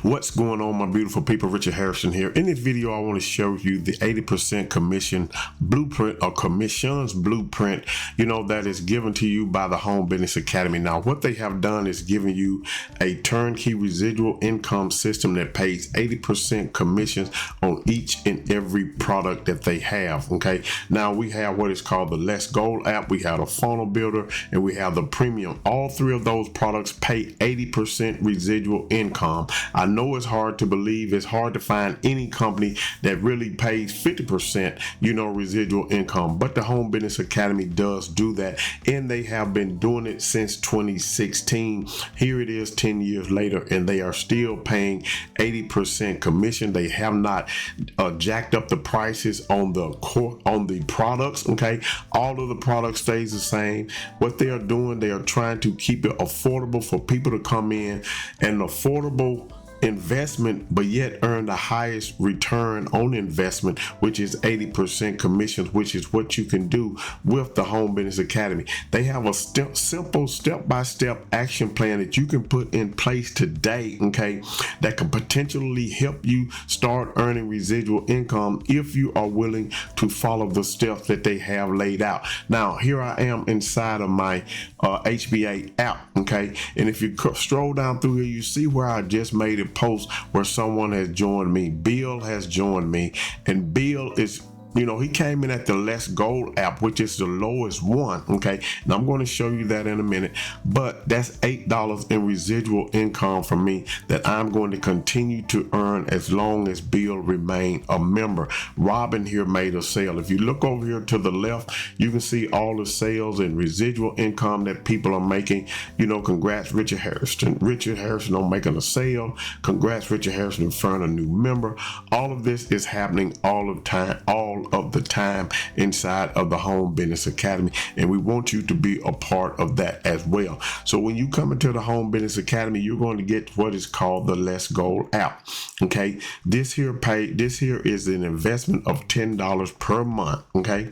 What's going on, my beautiful people? Richard Hairston here. In this video, I want to show you the 80% commission blueprint or commissions blueprint, that is given to you by the Home Business Academy. Now, what they have done is giving you a turnkey residual income system that pays 80% commissions on each and every product that they have. Okay. Now we have what is called the Let's Go app. We have the funnel builder and we have the premium. All three of those products pay 80% residual income. I know it's hard to believe. It's hard to find any company that really pays 50%, residual income. But the Home Business Academy does do that, and they have been doing it since 2016. Here it is 10 years later, and they are still paying 80% commission. They have not jacked up the prices on the products. Okay, all of the products stays the same. What they are doing, they are trying to keep it affordable for people to come in, and affordable investment, but yet earn the highest return on investment, which is 80% commissions, which is what you can do with the Home Business Academy. They have a simple step-by-step action plan that you can put in place today, okay, that can potentially help you start earning residual income if you are willing to follow the steps that they have laid out. Now, here I am inside of my HBA app, okay, and if you stroll down through here, you see where I just made a post where someone has joined me. Bill has joined me, and Bill is, he came in at the Let's Go app, which is the lowest one. Okay, and I'm going to show you that in a minute, but that's $8 in residual income for me that I'm going to continue to earn as long as Bill remain a member. Robin here made a sale. If you look over here to the left, you can see all the sales and residual income that people are making. Congrats Richard Hairston on making a sale. Congrats Richard Hairston for a new member. All of this is happening all of the time inside of the Home Business Academy, and we want you to be a part of that as well. So when you come into the Home Business Academy, you're going to get what is called the Let's Go app. Okay, this here is an investment of $10 per month. Okay,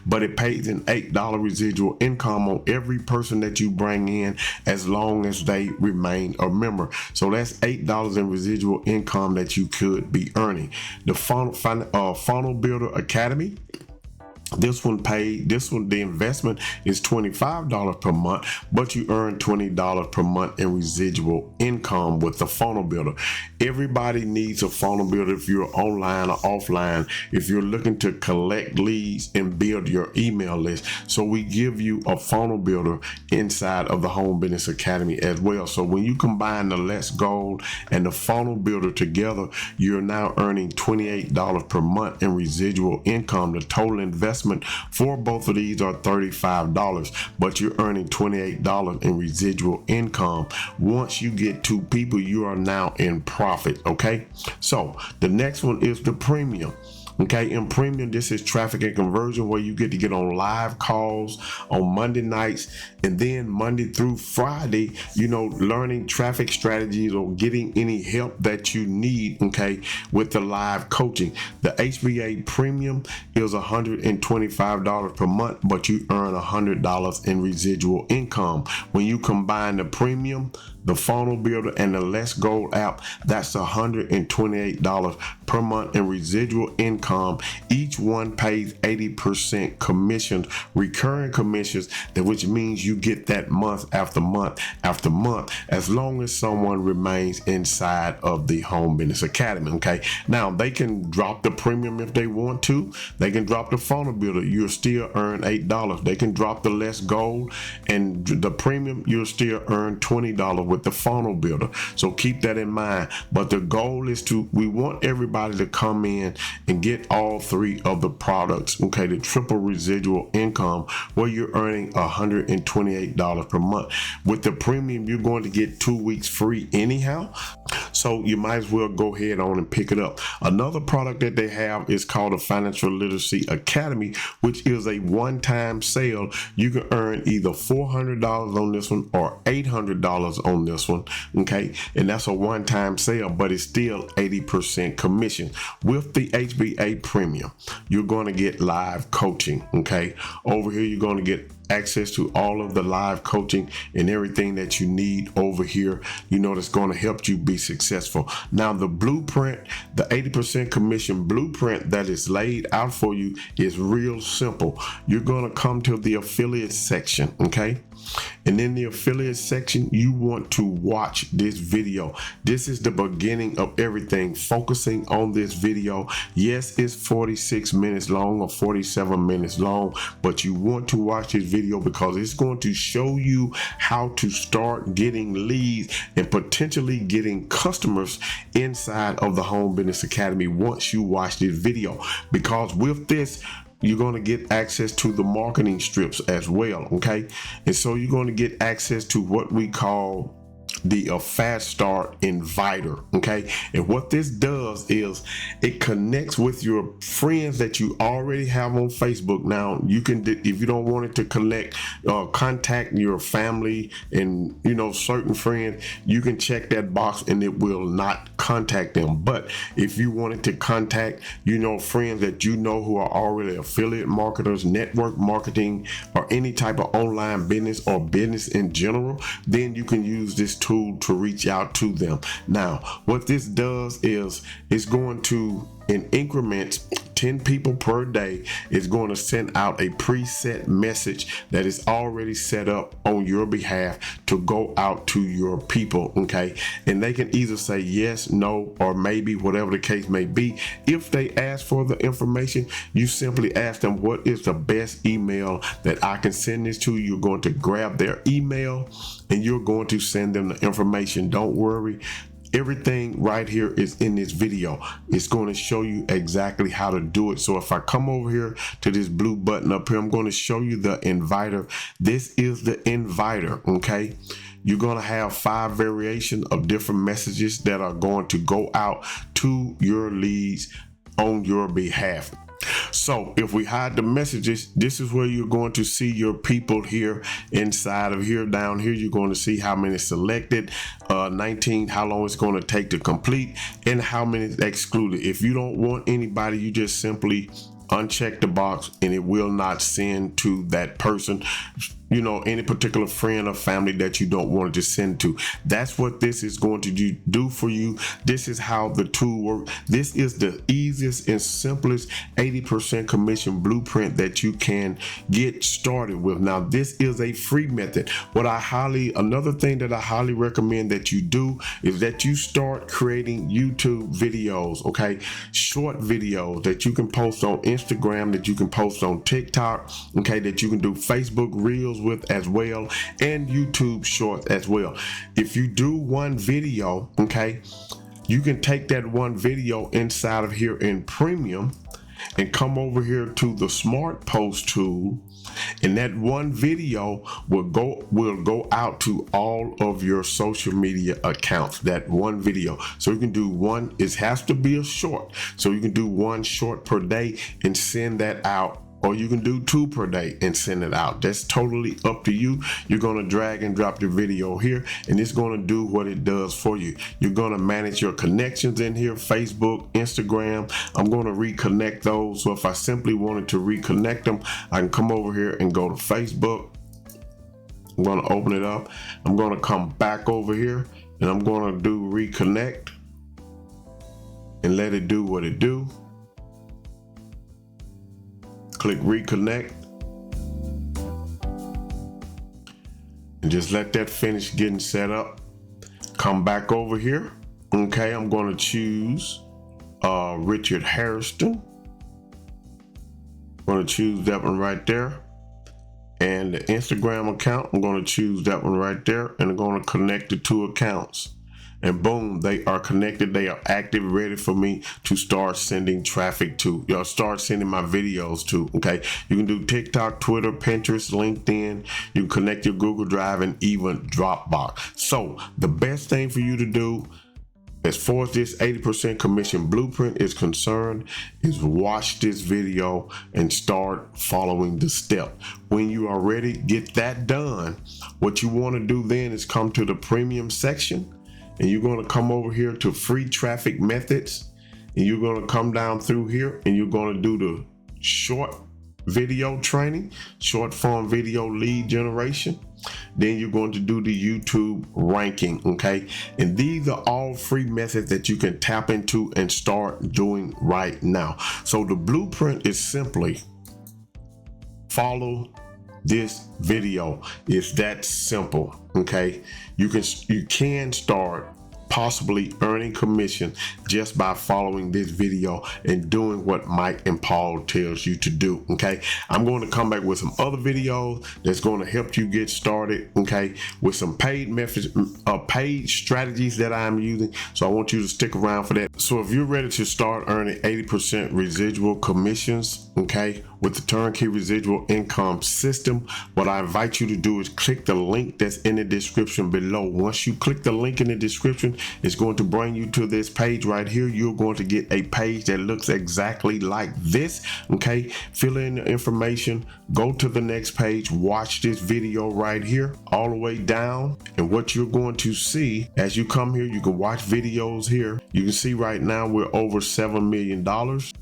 but it pays an $8 residual income on every person that you bring in as long as they remain a member. So that's $8 in residual income that you could be earning. The funnel builder Academy, the investment is $25 per month, but you earn $20 per month in residual income with the funnel builder. Everybody needs a funnel builder if you're online or offline, if you're looking to collect leads and build your email list. So we give you a funnel builder inside of the Home Business Academy as well. So when you combine the Let's Go and the funnel builder together, you're now earning $28 per month in residual income. The total investment for both of these are $35, but you're earning $28 in residual income. Once you get 2 people, you are now in profit. Okay, so the next one is the premium. Okay, in premium, this is traffic and conversion, where you get to get on live calls on Monday nights, and then Monday through Friday, learning traffic strategies or getting any help that you need, okay, with the live coaching. The HBA premium is $125 per month, but you earn $100 in residual income. When you combine the premium, the funnel builder, and the Let's Go app, that's $128 per month in residual income. Each one pays 80% commissions, recurring commissions, which means you get that month after month after month, as long as someone remains inside of the Home Business Academy. Okay, now they can drop the premium if they want to. They can drop the funnel builder, you'll still earn $8. They can drop the Let's Go and the premium, you'll still earn $20 with the funnel builder. So keep that in mind. But the goal is we want everybody to come in and get all 3 of the products. Okay, the triple residual income, where you're earning $128 per month. With the premium, you're going to get 2 weeks free anyhow. So you might as well go ahead on and pick it up. Another product that they have is called the Financial Literacy Academy, which is a one-time sale. You can earn either $400 on this one or $800 on this one. Okay, and that's a one-time sale, but it's still 80% commission. With the HBA premium, you're going to get live coaching. Okay, over here you're going to get access to all of the live coaching and everything that you need over here, that's going to help you be successful. Now, the blueprint, the 80% commission blueprint that is laid out for you is real simple. You're going to come to the affiliate section, okay? And in the affiliate section, you want to watch this video. This is the beginning of everything. Focusing on this video. Yes, it's 46 minutes long or 47 minutes long, but you want to watch this video because it's going to show you how to start getting leads and potentially getting customers inside of the Home Business Academy once you watch this video. Because with this, you're going to get access to the marketing strips as well, okay? And so you're going to get access to what we call the Fast Start Inviter, okay? And what this does is it connects with your friends that you already have on Facebook. Now, you can, if you don't want it to contact your family and certain friends, you can check that box and it will not contact them. But if you wanted to contact friends that who are already affiliate marketers, network marketing, or any type of online business or business in general, then you can use this tool to reach out to them. Now, what this does is it's going to, in increments, 10 people per day, is going to send out a preset message that is already set up on your behalf to go out to your people, okay? And they can either say yes, no, or maybe, whatever the case may be. If they ask for the information, you simply ask them, what is the best email that I can send this to? You're going to grab their email and you're going to send them the information. Don't worry. Everything right here is in this video. It's going to show you exactly how to do it. So if I come over here to this blue button up here, I'm going to show you the inviter. This is the inviter, okay? You're going to have 5 variations of different messages that are going to go out to your leads on your behalf. So if we hide the messages, this is where you're going to see your people here inside of here. Down here, you're going to see how many selected, 19, how long it's going to take to complete, and how many excluded. If you don't want anybody, you just simply uncheck the box and it will not send to that person, any particular friend or family that you don't want to send to. That's what this is going to do for you. This is how the tool works. This is the easiest and simplest 80% commission blueprint that you can get started with. Now, this is a free method. Another thing that I highly recommend that you do is that you start creating YouTube videos, okay? Short videos that you can post on Instagram, that you can post on TikTok, okay? That you can do Facebook Reels with as well, and YouTube Shorts as well. If you do one video, okay, you can take that one video inside of here in Premium and come over here to the Smart Post tool, and that one video will go out to all of your social media accounts. That one video, so you can do one. It has to be a short, so you can do one short per day and send that out. Or you can do 2 per day and send it out. That's totally up to you. You're going to drag and drop your video here, and it's going to do what it does for you. You're going to manage your connections in here, Facebook, Instagram. I'm going to reconnect those. So if I simply wanted to reconnect them, I can come over here and go to Facebook. I'm going to open it up. I'm going to come back over here, and I'm going to do reconnect and let it do what it do. Click reconnect and just let that finish getting set up. Come back over here. Okay, I'm going to choose Richard Hairston. I'm going to choose that one right there. And the Instagram account, I'm going to choose that one right there, and I'm going to connect the 2 accounts. And boom, they are connected. They are active, ready for me to start sending traffic to. Start sending my videos to, okay? You can do TikTok, Twitter, Pinterest, LinkedIn. You can connect your Google Drive and even Dropbox. So the best thing for you to do, as far as this 80% commission blueprint is concerned, is watch this video and start following the step. When you are ready, get that done. What you want to do then is come to the premium section, and you're going to come over here to free traffic methods, and you're going to come down through here, and you're going to do the short video training, short form video lead generation. Then you're going to do the YouTube ranking, okay? And these are all free methods that you can tap into and start doing right now. So the blueprint is simply follow this video. It's that simple, okay? You can start possibly earning commission just by following this video and doing what Mike and Paul tells you to do, okay? I'm going to come back with some other videos that's going to help you get started, okay, with some paid methods, paid strategies that I'm using. So I want you to stick around for that. So if you're ready to start earning 80% residual commissions, okay, with the Turnkey residual income system, what I invite you to do is click the link that's in the description below. Once you click the link in the description, it's going to bring you to this page right here. You're going to get a page that looks exactly like this, okay? Fill in the information, go to the next page, watch this video right here all the way down. And what you're going to see as you come here, you can watch videos here. You can see right now we're over $7 million.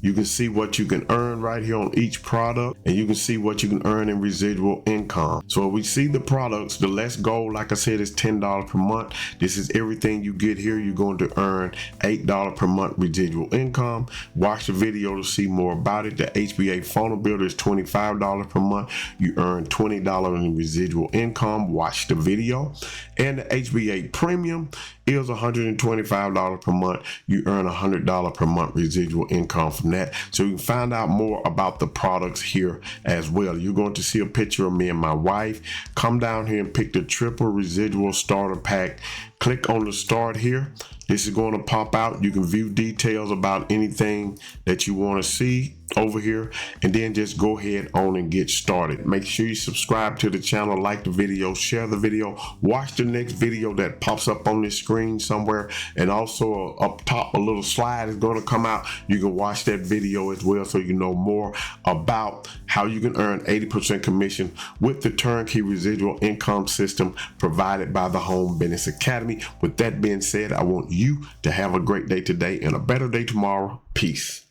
You can see what you can earn right here on each product, and you can see what you can earn in residual income. So we see the products. The Let's Go, like I said, is $10 per month. This is everything you get here. You're going to earn $8 per month residual income. Watch the video to see more about it. The HBA funnel builder is $25 per month. You earn $20 in residual income. Watch the video. And the HBA premium is $125 per month. You earn $100 per month residual income from that. So you can find out more about the products here as well. You're going to see a picture of me and my wife. Come down here and pick the triple residual starter pack. Click on the start here. This is going to pop out. You can view details about anything that you want to see over here, and then just go ahead on and get started. Make sure you subscribe to the channel, like the video, share the video, watch the next video that pops up on this screen somewhere, and also up top a little slide is going to come out. You can watch that video as well so you know more about how you can earn 80% commission with the Turnkey residual income system provided by the Home Business Academy. With that being said, I want you to have a great day today and a better day tomorrow. Peace.